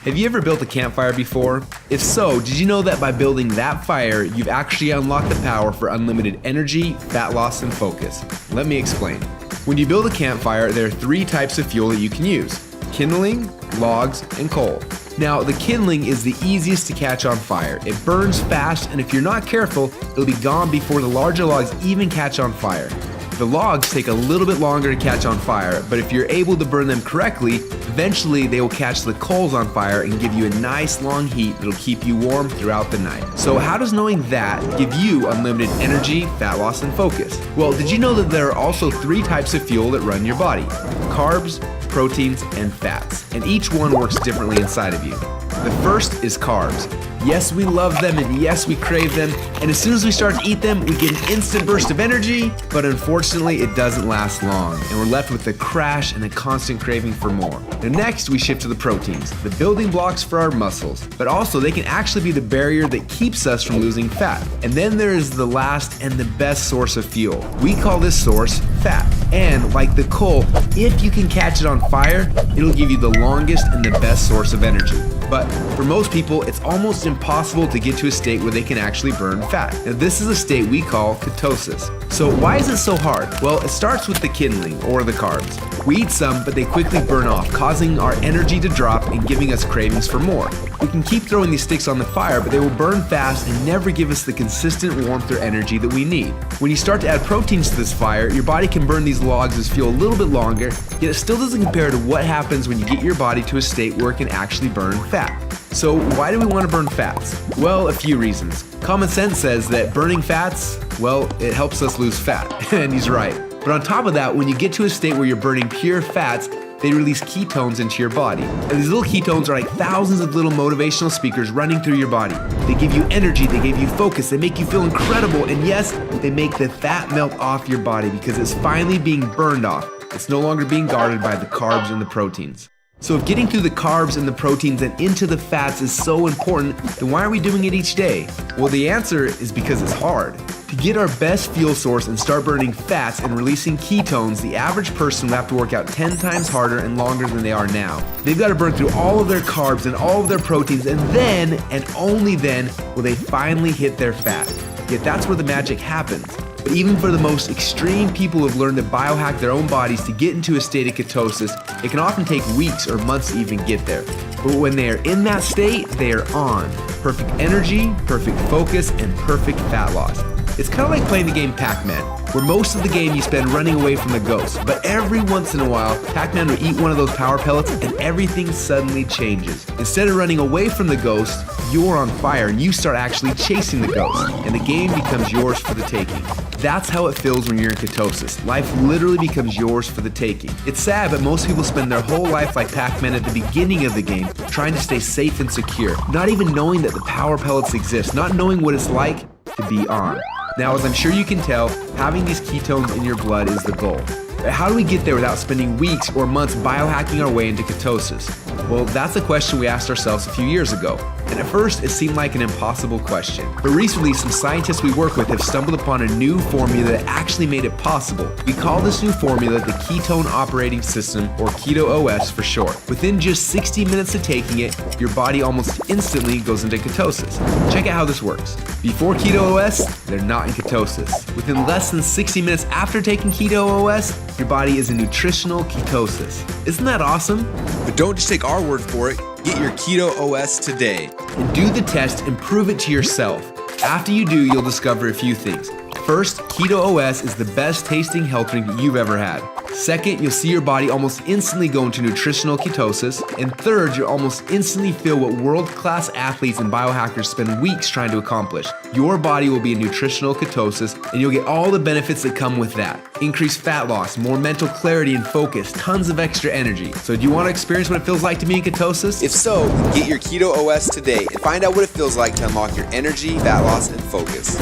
Have you ever built a campfire before? If so, did you know that by building that fire, you've actually unlocked the power for unlimited energy, fat loss, and focus? Let me explain. When you build a campfire, there are 3 types of fuel that you can use: kindling, logs, and coal. Now, the kindling is the easiest to catch on fire. It burns fast, and if you're not careful, it'll be gone before the larger logs even catch on fire. The logs take a little bit longer to catch on fire, but if you're able to burn them correctly, eventually they will catch the coals on fire and give you a nice long heat that'll keep you warm throughout the night. So how does knowing that give you unlimited energy, fat loss, and focus? Well, did you know that there are also 3 types of fuel that run your body? Carbs, proteins, and fats, and each one works differently inside of you. The first is carbs. Yes, we love them, and yes, we crave them, and as soon as we start to eat them, we get an instant burst of energy, but unfortunately, it doesn't last long, and we're left with a crash and a constant craving for more. And next, we shift to the proteins, the building blocks for our muscles, but also they can actually be the barrier that keeps us from losing fat. And then there is the last and the best source of fuel. We call this source fat. And like the coal, if you can catch it on fire, it'll give you the longest and the best source of energy. But for most people, it's almost impossible to get to a state where they can actually burn fat. Now, this is a state we call ketosis. So why is it so hard? Well, it starts with the kindling, or the carbs. We eat some, but they quickly burn off, causing our energy to drop and giving us cravings for more. We can keep throwing these sticks on the fire, but they will burn fast and never give us the consistent warmth or energy that we need. When you start to add proteins to this fire, your body can burn these logs as fuel a little bit longer, yet it still doesn't compare to what happens when you get your body to a state where it can actually burn fat. So why do we want to burn fats? Well, a few reasons. Common sense says that burning fats, well, it helps us lose fat, and he's right. But on top of that, when you get to a state where you're burning pure fats, they release ketones into your body. And these little ketones are like thousands of little motivational speakers running through your body. They give you energy, they give you focus, they make you feel incredible, and yes, they make the fat melt off your body because it's finally being burned off. It's no longer being guarded by the carbs and the proteins. So if getting through the carbs and the proteins and into the fats is so important, then why are we doing it each day? Well, the answer is because it's hard. To get our best fuel source and start burning fats and releasing ketones, the average person will have to work out 10 times harder and longer than they are now. They've got to burn through all of their carbs and all of their proteins, and then, and only then, will they finally hit their fat. Yet that's where the magic happens. But even for the most extreme people who have learned to biohack their own bodies to get into a state of ketosis, it can often take weeks or months to even get there. But when they are in that state, they are on. Perfect energy, perfect focus, and perfect fat loss. It's kind of like playing the game Pac-Man, where most of the game you spend running away from the ghost, but every once in a while, Pac-Man will eat one of those power pellets and everything suddenly changes. Instead of running away from the ghost, you're on fire and you start actually chasing the ghost, and the game becomes yours for the taking. That's how it feels when you're in ketosis. Life literally becomes yours for the taking. It's sad, but most people spend their whole life like Pac-Man at the beginning of the game, trying to stay safe and secure, not even knowing that the power pellets exist, not knowing what it's like to be on. Now, as I'm sure you can tell, having these ketones in your blood is the goal. But how do we get there without spending weeks or months biohacking our way into ketosis? Well, that's a question we asked ourselves a few years ago. And at first, it seemed like an impossible question. But recently, some scientists we work with have stumbled upon a new formula that actually made it possible. We call this new formula the Ketone Operating System, or Keto OS for short. Within just 60 minutes of taking it, your body almost instantly goes into ketosis. Check out how this works. Before Keto OS, they're not in ketosis. Within less than 60 minutes after taking Keto OS, your body is in nutritional ketosis. Isn't that awesome? But don't just take our word for it. Get your Keto OS today and do the test and prove it to yourself. After you do, you'll discover a few things. First, Keto OS is the best tasting health drink you've ever had. Second, you'll see your body almost instantly go into nutritional ketosis. And third, you'll almost instantly feel what world-class athletes and biohackers spend weeks trying to accomplish. Your body will be in nutritional ketosis, and you'll get all the benefits that come with that. Increased fat loss, more mental clarity and focus, tons of extra energy. So do you want to experience what it feels like to be in ketosis? If so, get your Keto OS today and find out what it feels like to unlock your energy, fat loss, and focus.